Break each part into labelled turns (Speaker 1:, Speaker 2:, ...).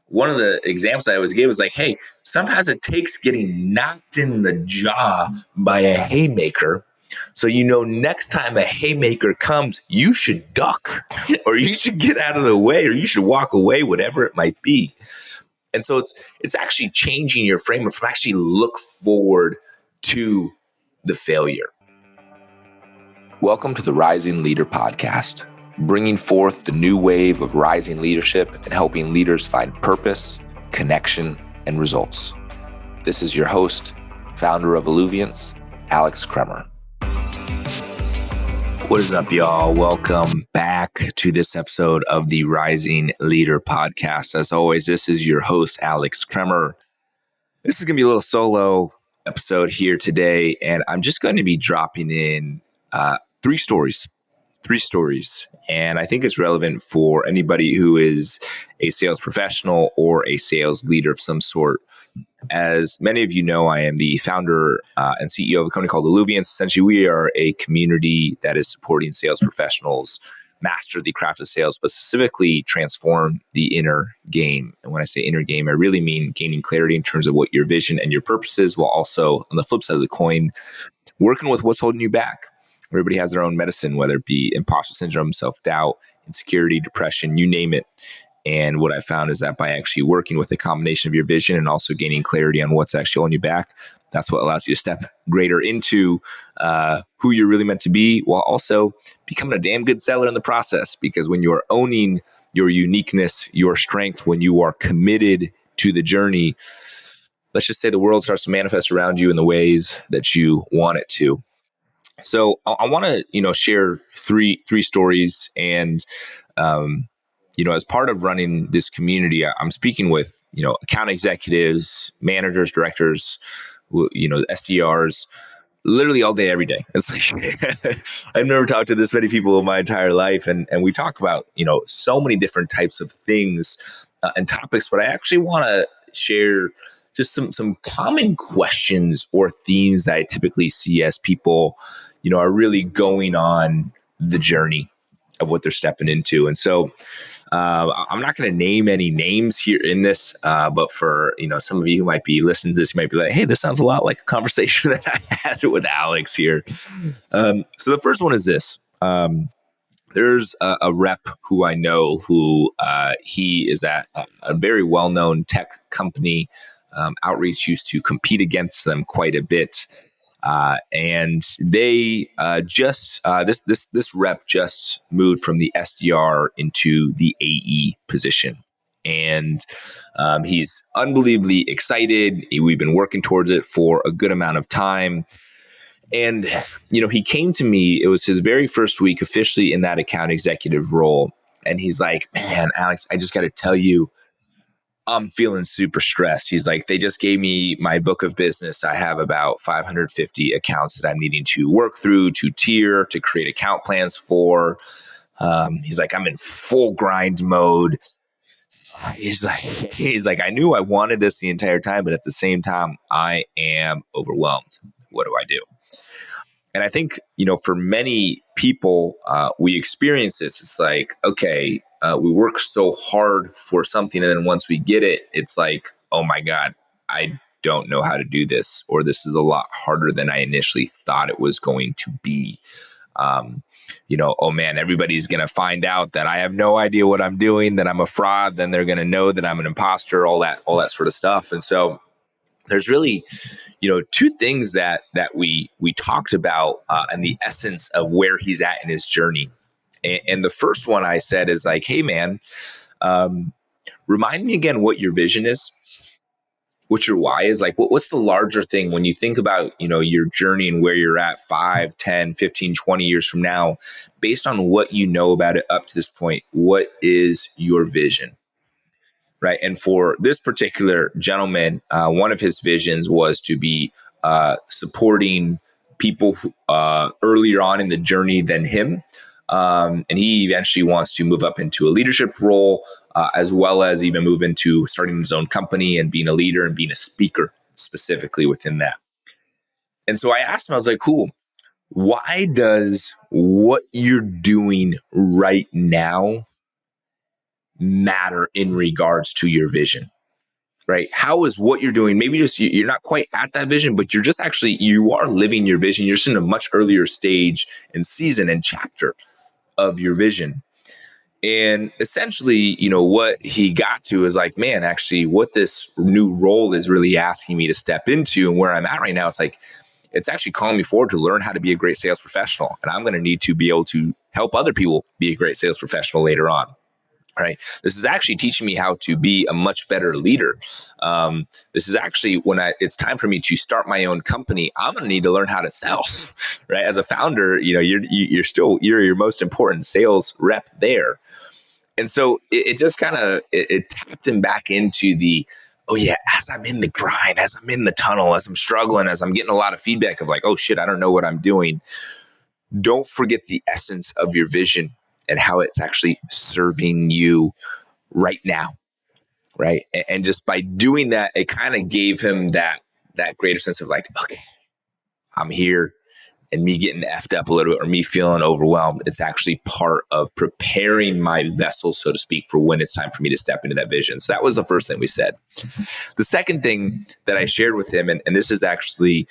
Speaker 1: one of the examples I always gave was like, hey, sometimes it takes getting knocked in the jaw by a haymaker. So, next time a haymaker comes, you should duck or you should get out of the way or you should walk away, whatever it might be. And so it's actually changing your framework from actually look forward to the failure. Welcome to the Rising Leader Podcast, bringing forth the new wave of rising leadership and helping leaders find purpose, connection, and results. This is your host, founder of Alluviance, Alex Kremer. What is up, y'all? Welcome back to this episode of the Rising Leader Podcast. As always, this is your host, Alex Kremer. This is going to be a little solo episode here today, and I'm just going to be dropping in three stories. And I think it's relevant for anybody who is a sales professional or a sales leader of some sort. As many of you know, I am the founder and CEO of a company called Alluviance. Essentially, we are a community that is supporting sales professionals master the craft of sales, but specifically transform the inner game. And when I say inner game, I really mean gaining clarity in terms of what your vision and your purpose is, while also, on the flip side of the coin, working with what's holding you back. Everybody has their own medicine, whether it be imposter syndrome, self-doubt, insecurity, depression, you name it. And what I found is that by actually working with a combination of your vision and also gaining clarity on what's actually holding you back, that's what allows you to step greater into who you're really meant to be, while also becoming a damn good seller in the process. Because when you're owning your uniqueness, your strength, when you are committed to the journey, let's just say the world starts to manifest around you in the ways that you want it to. So I want to, share three stories, and as part of running this community, I'm speaking with account executives, managers, directors, SDRs, literally all day, every day. It's like I've never talked to this many people in my entire life, and we talk about so many different types of things and topics. But I actually want to share just some common questions or themes that I typically see as people are really going on the journey of what they're stepping into. And so I'm not going to name any names here in this, but for some of you who might be listening to this, you might be like, hey, this sounds a lot like a conversation that I had with Alex here. So the first one is this. There's a rep who I know who he is at a very well-known tech company. Outreach used to compete against them quite a bit. And they this rep just moved from the SDR into the AE position. And he's unbelievably excited. We've been working towards it for a good amount of time. And, he came to me, it was his very first week officially in that account executive role. And he's like, man, Alex, I just got to tell you, I'm feeling super stressed. He's like, they just gave me my book of business. I have about 550 accounts that I'm needing to work through, to tier, to create account plans for. He's like, I'm in full grind mode. He's like, I knew I wanted this the entire time, but at the same time, I am overwhelmed. What do I do? And I think, for many people, we experience this. It's like, okay, we work so hard for something, and then once we get it, it's like, oh my God, I don't know how to do this, or this is a lot harder than I initially thought it was going to be. Oh man, everybody's going to find out that I have no idea what I'm doing, that I'm a fraud, then they're going to know that I'm an imposter, all that sort of stuff. And so there's really, two things that we talked about and the essence of where he's at in his journey. And the first one I said is like, hey man, remind me again what your vision is, what your why is. Like, what's the larger thing when you think about, your journey and where you're at 5, 10, 15, 20 years from now, based on what you know about it up to this point, what is your vision? Right. And for this particular gentleman, one of his visions was to be supporting people who, earlier on in the journey than him. And he eventually wants to move up into a leadership role, as well as even move into starting his own company and being a leader and being a speaker specifically within that. And so I asked him, I was like, cool, why does what you're doing right now matter in regards to your vision? Right? How is what you're doing? Maybe just you're not quite at that vision, but you're just actually, you are living your vision. You're just in a much earlier stage and season and chapter of your vision. And essentially, what he got to is like, man, actually, what this new role is really asking me to step into and where I'm at right now, it's like, it's actually calling me forward to learn how to be a great sales professional. And I'm going to need to be able to help other people be a great sales professional later on. Right. This is actually teaching me how to be a much better leader. This is actually when it's time for me to start my own company. I'm going to need to learn how to sell. Right. As a founder, you're your most important sales rep there. And so it just kind of it tapped him back into the, oh yeah, as I'm in the grind, as I'm in the tunnel, as I'm struggling, as I'm getting a lot of feedback of like, oh shit, I don't know what I'm doing. Don't forget the essence of your vision and how it's actually serving you right now. Right. And just by doing that, it kind of gave him that greater sense of like, okay, I'm here. And me getting effed up a little bit or me feeling overwhelmed, it's actually part of preparing my vessel, so to speak, for when it's time for me to step into that vision. So that was the first thing we said. The second thing that I shared with him, and this is actually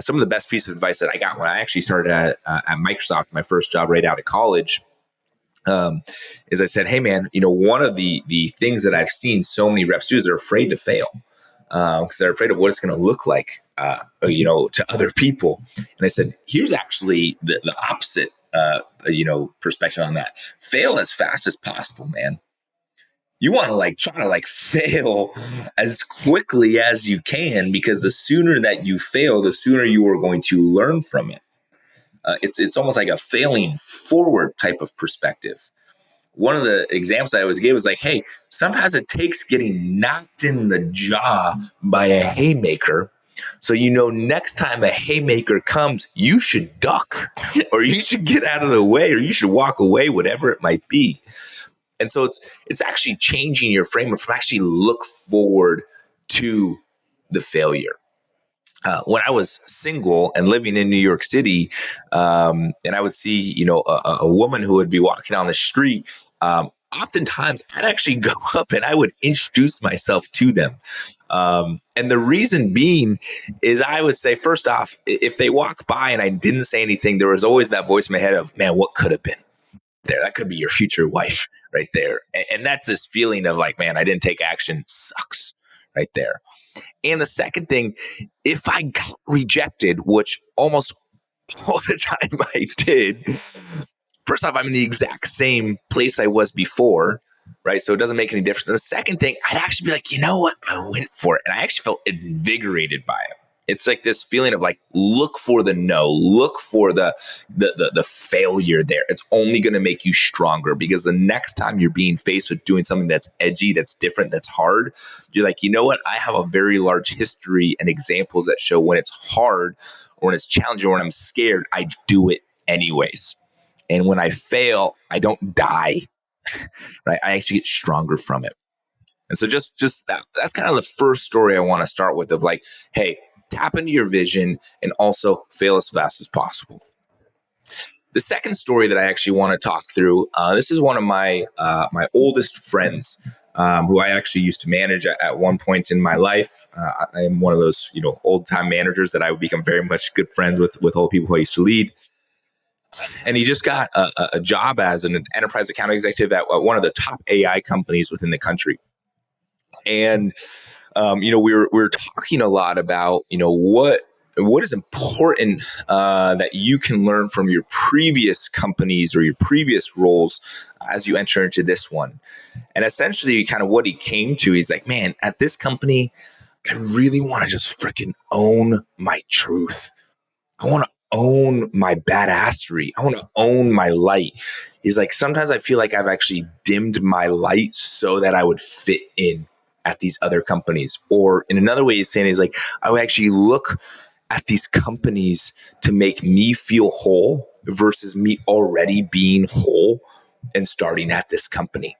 Speaker 1: some of the best piece of advice that I got when I actually started at Microsoft, my first job right out of college, is I said, hey, man, one of the things that I've seen so many reps do is they're afraid to fail because they're afraid of what it's going to look like, to other people. And I said, here's actually the opposite, perspective on that. Fail as fast as possible, man. You want to try to fail as quickly as you can, because the sooner that you fail, the sooner you are going to learn from it. It's almost like a failing forward type of perspective. One of the examples I always gave was like, hey, sometimes it takes getting knocked in the jaw by a haymaker. So, next time a haymaker comes, you should duck or you should get out of the way or you should walk away, whatever it might be. And so it's actually changing your framework from actually look forward to the failure. When I was single and living in New York City, and I would see, a woman who would be walking on the street, oftentimes I'd actually go up and I would introduce myself to them. And the reason being is I would say, first off, if they walk by and I didn't say anything, there was always that voice in my head of, man, what could have been there? That could be your future wife right there. And that's this feeling of like, man, I didn't take action, sucks right there. And the second thing, if I got rejected, which almost all the time I did, first off, I'm in the exact same place I was before, right? So it doesn't make any difference. And the second thing, I'd actually be like, you know what? I went for it. And I actually felt invigorated by it. It's like this feeling of like, look for the no, look for the failure there. It's only going to make you stronger, because the next time you're being faced with doing something that's edgy, that's different, that's hard, you're like, you know what? I have a very large history and examples that show when it's hard or when it's challenging or when I'm scared, I do it anyways. And when I fail, I don't die, right? I actually get stronger from it. And so just that's kind of the first story I want to start with, of like, hey, tap into your vision and also fail as fast as possible. The second story that I actually want to talk through, this is one of my oldest friends, who I actually used to manage at one point in my life. I am one of those, old time managers that I would become very much good friends with all the people who I used to lead. And he just got a job as an enterprise account executive at one of the top AI companies within the country. And we were talking a lot about, what is important that you can learn from your previous companies or your previous roles as you enter into this one. And essentially kind of what he came to, he's like, man, at this company, I really want to just freaking own my truth. I want to own my badassery. I want to own my light. He's like, sometimes I feel like I've actually dimmed my light so that I would fit in at these other companies. Or in another way, he's saying is like, I would actually look at these companies to make me feel whole versus me already being whole and starting at this company.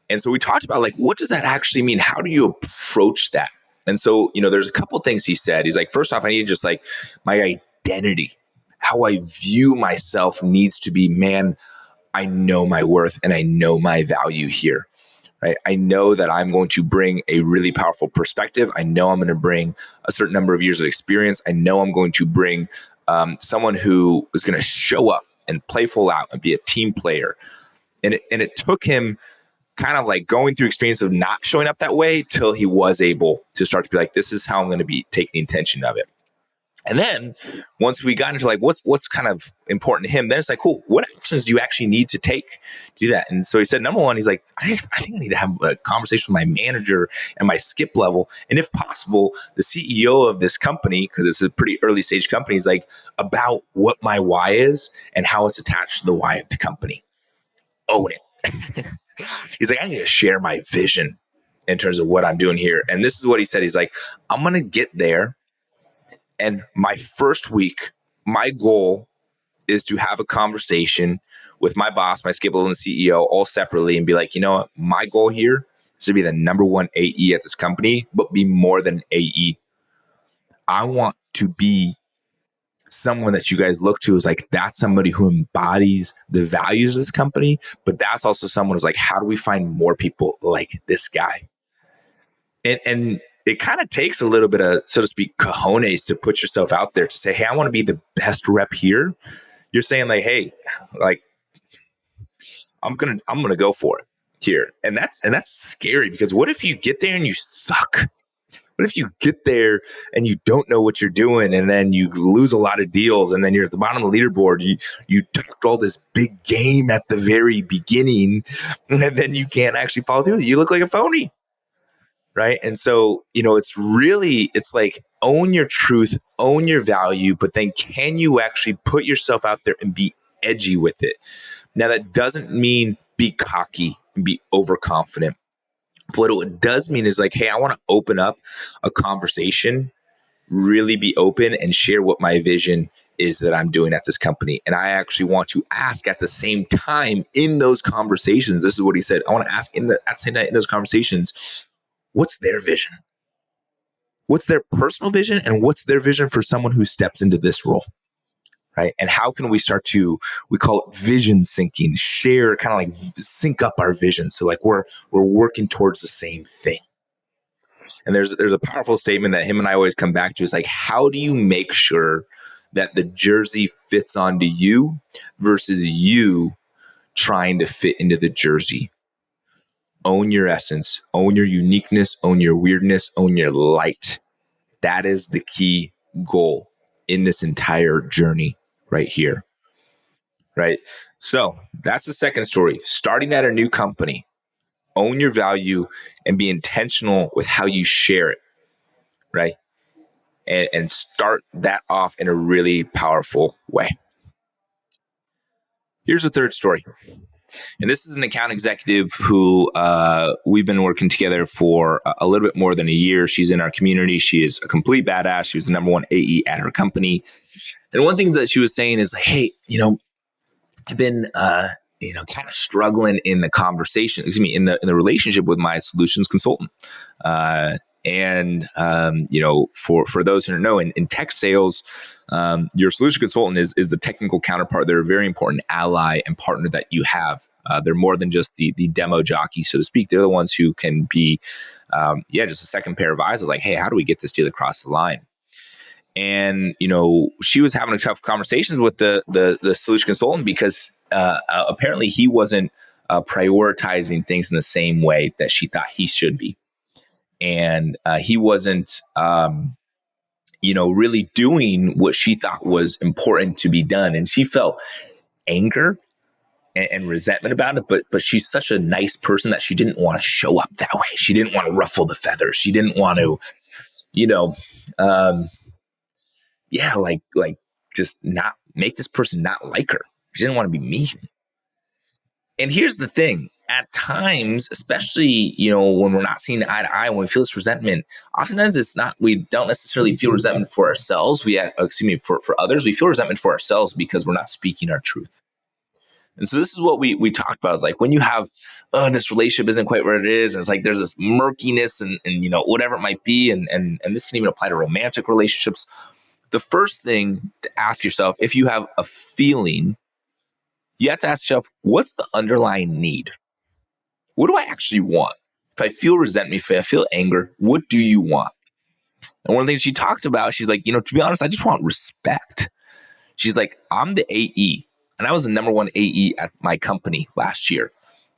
Speaker 1: And so we talked about like, what does that actually mean? How do you approach that? And so, there's a couple things he said. He's like, first off, I need just like my identity, how I view myself needs to be, man, I know my worth and I know my value here. right? I know that I'm going to bring a really powerful perspective. I know I'm going to bring a certain number of years of experience. I know I'm going to bring someone who is going to show up and play full out and be a team player. And it took him kind of like going through experience of not showing up that way till he was able to start to be like, this is how I'm going to be taking the intention of it. And then once we got into like what's kind of important to him, then it's like, cool, what actions do you actually need to take to do that? And so he said, number one, he's like, I think I need to have a conversation with my manager and my skip level. And if possible, the CEO of this company, because it's a pretty early stage company, is like about what my why is and how it's attached to the why of the company. Own it. He's like, I need to share my vision in terms of what I'm doing here. And this is what he said. He's like, I'm going to get there. And my first week, my goal is to have a conversation with my boss, my skip level, and the CEO all separately and be like, you know what? My goal here is to be the number one AE at this company, but be more than AE. I want to be someone that you guys look to as like, that's somebody who embodies the values of this company, but that's also someone who's like, how do we find more people like this guy? And it kind of takes a little bit of, so to speak, cojones to put yourself out there to say, hey, I want to be the best rep here. You're saying like, hey, like I'm gonna go for it here. And that's scary, because what if you get there and you suck? What if you get there and you don't know what you're doing, and then you lose a lot of deals, and then you're at the bottom of the leaderboard? You talked all this big game at the very beginning, and then you can't actually follow through. You look like a phony. Right. And so, it's like, own your truth, own your value, but then can you actually put yourself out there and be edgy with it? Now, that doesn't mean be cocky and be overconfident. What it does mean is like, hey, I want to open up a conversation, really be open and share what my vision is that I'm doing at this company. And I actually want to ask at the same time in those conversations. This is what he said. I want to ask at the same time in those conversations, what's their vision? What's their personal vision, and what's their vision for someone who steps into this role? Right. And how can we start to, we call it vision syncing, share, kind of like sync up our vision. So like we're working towards the same thing. And there's a powerful statement that him and I always come back to, is like, how do you make sure that the jersey fits onto you versus you trying to fit into the jersey? Own your essence, own your uniqueness, own your weirdness, own your light. That is the key goal in this entire journey right here. Right. So that's the second story. Starting at a new company, own your value and be intentional with how you share it. Right. And start that off in a really powerful way. Here's the third story. And this is an account executive who we've been working together for a little bit more than a year. She's in our community. She is a complete badass. She was the number one AE at her company. And one thing that she was saying is like, hey, I've been, kind of struggling in the conversation, in the relationship with my solutions consultant. For those who don't know, in tech sales, your solution consultant is the technical counterpart. They're a very important ally and partner that you have. They're more than just the demo jockey, so to speak. They're the ones who can be, just a second pair of eyes of like, hey, how do we get this deal across the line? And, she was having a tough conversations with the solution consultant because apparently he wasn't prioritizing things in the same way that she thought he should be. And he wasn't, really doing what she thought was important to be done. And she felt anger and resentment about it. But she's such a nice person that she didn't want to show up that way. She didn't want to ruffle the feathers. She didn't want to, just not make this person not like her. She didn't want to be mean. And here's the thing. At times, especially, when we're not seeing eye to eye, when we feel this resentment, oftentimes we don't necessarily feel resentment for ourselves. For others, we feel resentment for ourselves because we're not speaking our truth. And so this is what we talked about. Is like when you have, this relationship isn't quite what it is. And it's like, there's this murkiness and whatever it might be. And this can even apply to romantic relationships. The first thing to ask yourself, if you have a feeling, you have to ask yourself, what's the underlying need? what do I actually want? If I feel resentment, if I feel anger, what do you want? And one of the things she talked about, she's like, to be honest, I just want respect. She's like, I'm the AE, and I was the number one AE at my company last year.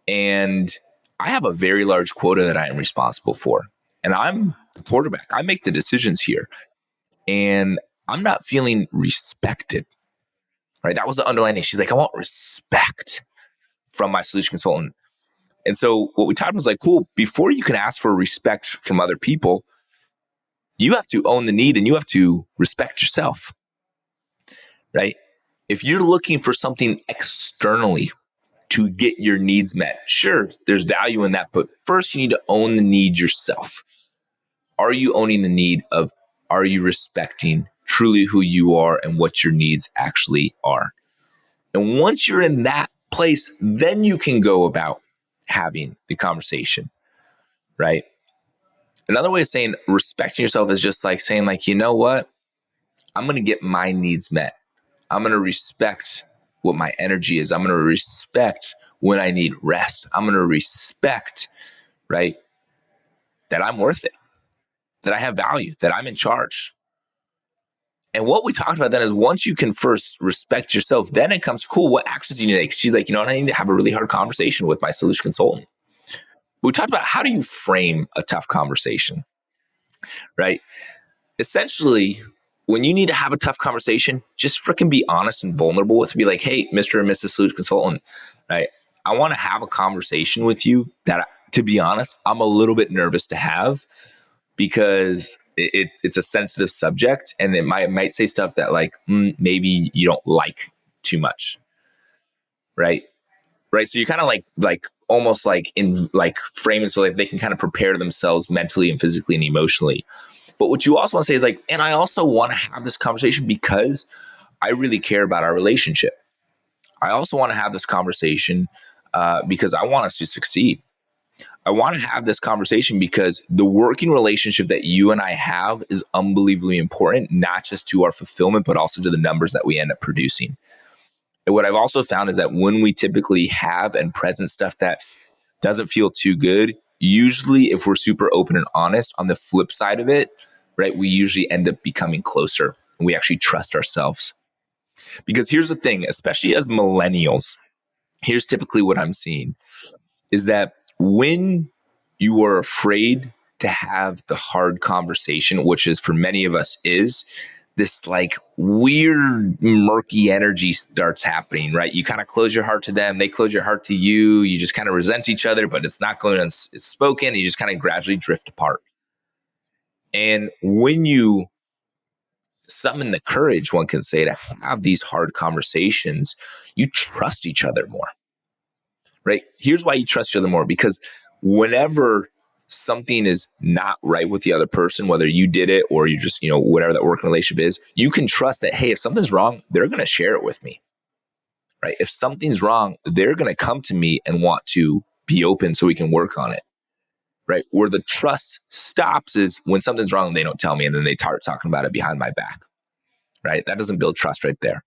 Speaker 1: And I have a very large quota that I am responsible for. And I'm the quarterback. I make the decisions here. And I'm not feeling respected. Right? That was the underlying. She's like, I want respect from my solution consultant. And so what we talked about was like, cool, before you can ask for respect from other people, you have to own the need and you have to respect yourself. Right? If you're looking for something externally to get your needs met, sure, there's value in that. But first, you need to own the need yourself. Are you owning the need of, are you respecting truly who you are and what your needs actually are? And once you're in that place, then you can go about having the conversation, right? Another way of saying respecting yourself is just like saying, like, you know what? I'm going to get my needs met. I'm going to respect what my energy is. I'm going to respect when I need rest. I'm going to respect, right, that I'm worth it, that I have value, that I'm in charge. And what we talked about then is once you can first respect yourself, then it comes, cool, what actions do you need to take? She's like, I need to have a really hard conversation with my solution consultant. We talked about how do you frame a tough conversation, right? Essentially, when you need to have a tough conversation, just freaking be honest and vulnerable with it. Be like, hey, Mr. and Mrs. Solution Consultant, right? I want to have a conversation with you that, to be honest, I'm a little bit nervous to have because it's a sensitive subject and it might say stuff that like maybe you don't like too much, right? Right. So you're kind of like almost like in like framing so like they can kind of prepare themselves mentally and physically and emotionally. But what you also want to say is like, and I also want to have this conversation because I really care about our relationship. I also want to have this conversation because I want us to succeed. I want to have this conversation because the working relationship that you and I have is unbelievably important, not just to our fulfillment, but also to the numbers that we end up producing. And what I've also found is that when we typically have and present stuff that doesn't feel too good, usually if we're super open and honest on the flip side of it, right, we usually end up becoming closer and we actually trust ourselves. Because here's the thing, especially as millennials, here's typically what I'm seeing is that when you are afraid to have the hard conversation, which is for many of us is, this like weird murky energy starts happening, right? You kind of close your heart to them, they close your heart to you, you just kind of resent each other, but it's not going unspoken, and you just kind of gradually drift apart. And when you summon the courage, one can say, to have these hard conversations, you trust each other more, right? Here's why you trust each other more, because whenever something is not right with the other person, whether you did it or you just, whatever that working relationship is, you can trust that, hey, if something's wrong, they're going to share it with me, right? If something's wrong, they're going to come to me and want to be open so we can work on it, right? Where the trust stops is when something's wrong, they don't tell me and then they start talking about it behind my back, right? That doesn't build trust right there.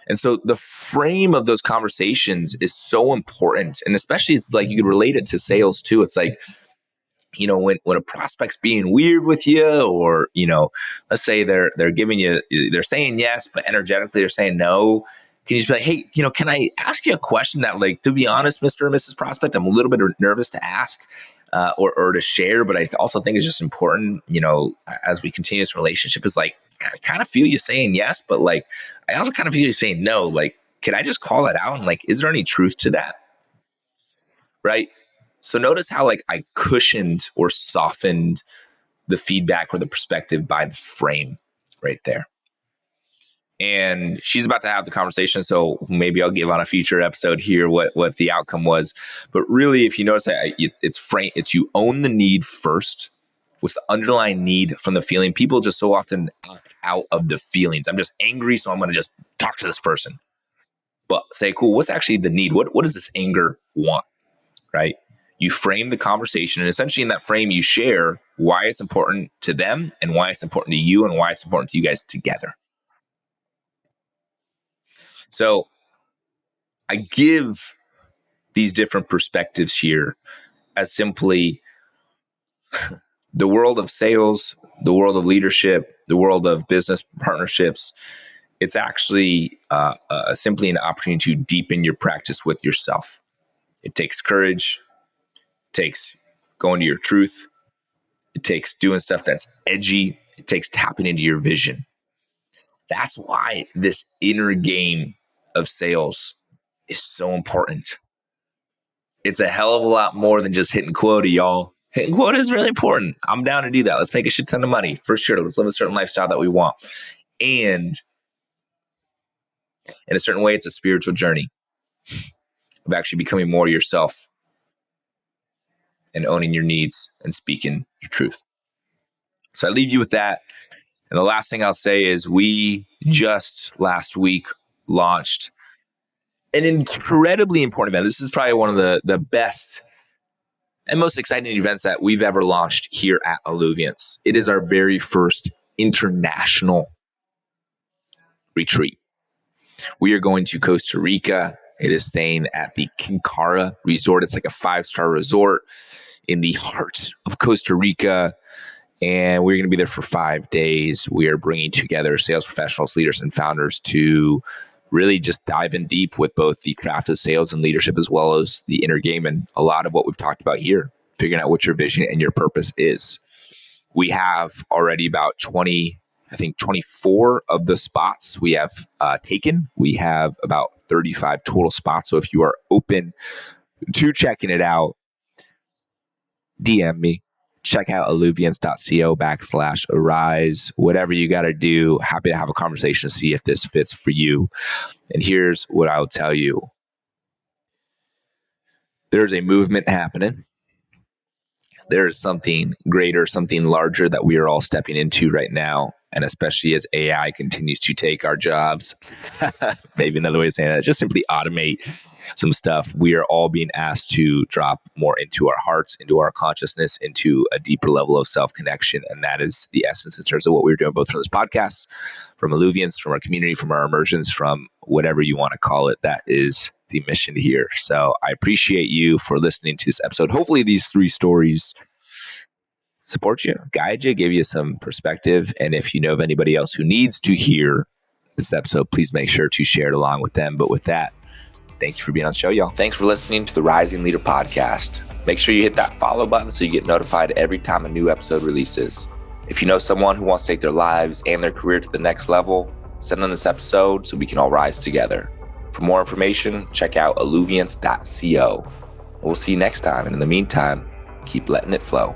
Speaker 1: And so the frame of those conversations is so important. And especially it's like you could relate it to sales too. It's like, when a prospect's being weird with you, or, let's say they're giving you, they're saying yes, but energetically they're saying no. Can you just be like, hey, can I ask you a question that, like, to be honest, Mr. and Mrs. Prospect, I'm a little bit nervous to ask or to share, but I also think it's just important, as we continue this relationship, is like, I kind of feel you saying yes, but like, I also kind of feel you saying no. Like, can I just call it out? And like, is there any truth to that? Right. So notice how like I cushioned or softened the feedback or the perspective by the frame right there. And she's about to have the conversation, so maybe I'll give on a future episode here what the outcome was. But really, if you notice, it's you own the need first. What's the underlying need from the feeling? People just so often act out of the feelings. I'm just angry, so I'm going to just talk to this person. But say, cool, what's actually the need? What does this anger want, right? You frame the conversation, and essentially in that frame, you share why it's important to them and why it's important to you and why it's important to you guys together. So I give these different perspectives here as simply the world of sales, the world of leadership, the world of business partnerships. It's actually simply an opportunity to deepen your practice with yourself. It takes courage. It takes going to your truth. It takes doing stuff that's edgy. It takes tapping into your vision. That's why this inner game of sales is so important. It's a hell of a lot more than just hitting quota, y'all. Hitting quota is really important. I'm down to do that. Let's make a shit ton of money for sure. Let's live a certain lifestyle that we want. And in a certain way, it's a spiritual journey of actually becoming more yourself and owning your needs and speaking your truth. So I leave you with that. And the last thing I'll say is we just last week launched an incredibly important event. This is probably one of the best and most exciting events that we've ever launched here at Alluviance. It is our very first international retreat. We are going to Costa Rica. It is staying at the Kremer Resort. It's like a 5-star resort in the heart of Costa Rica. And we're going to be there for 5 days. We are bringing together sales professionals, leaders, and founders to really just dive in deep with both the craft of sales and leadership, as well as the inner game and a lot of what we've talked about here, figuring out what your vision and your purpose is. We have already about 24 of the spots we have taken. We have about 35 total spots. So if you are open to checking it out, DM me. Check out alluviance.co/arise. Whatever you got to do, happy to have a conversation to see if this fits for you. And here's what I'll tell you. There's a movement happening. There is something greater, something larger that we are all stepping into right now. And especially as AI continues to take our jobs, maybe another way of saying that, just simply automate some stuff. We are all being asked to drop more into our hearts, into our consciousness, into a deeper level of self-connection. And that is the essence in terms of what we're doing, both from this podcast, from Alluviance, from our community, from our immersions, from whatever you want to call it. That is the mission here. So I appreciate you for listening to this episode. Hopefully these 3 stories support you, guide you, give you some perspective. And if you know of anybody else who needs to hear this episode, please make sure to share it along with them. But with that, thank you for being on the show, y'all. Thanks for listening to the Rising Leader Podcast. Make sure you hit that follow button so you get notified every time a new episode releases. If you know someone who wants to take their lives and their career to the next level, send them this episode so we can all rise together. For more information, check out alluviance.co. We'll see you next time. And in the meantime, keep letting it flow.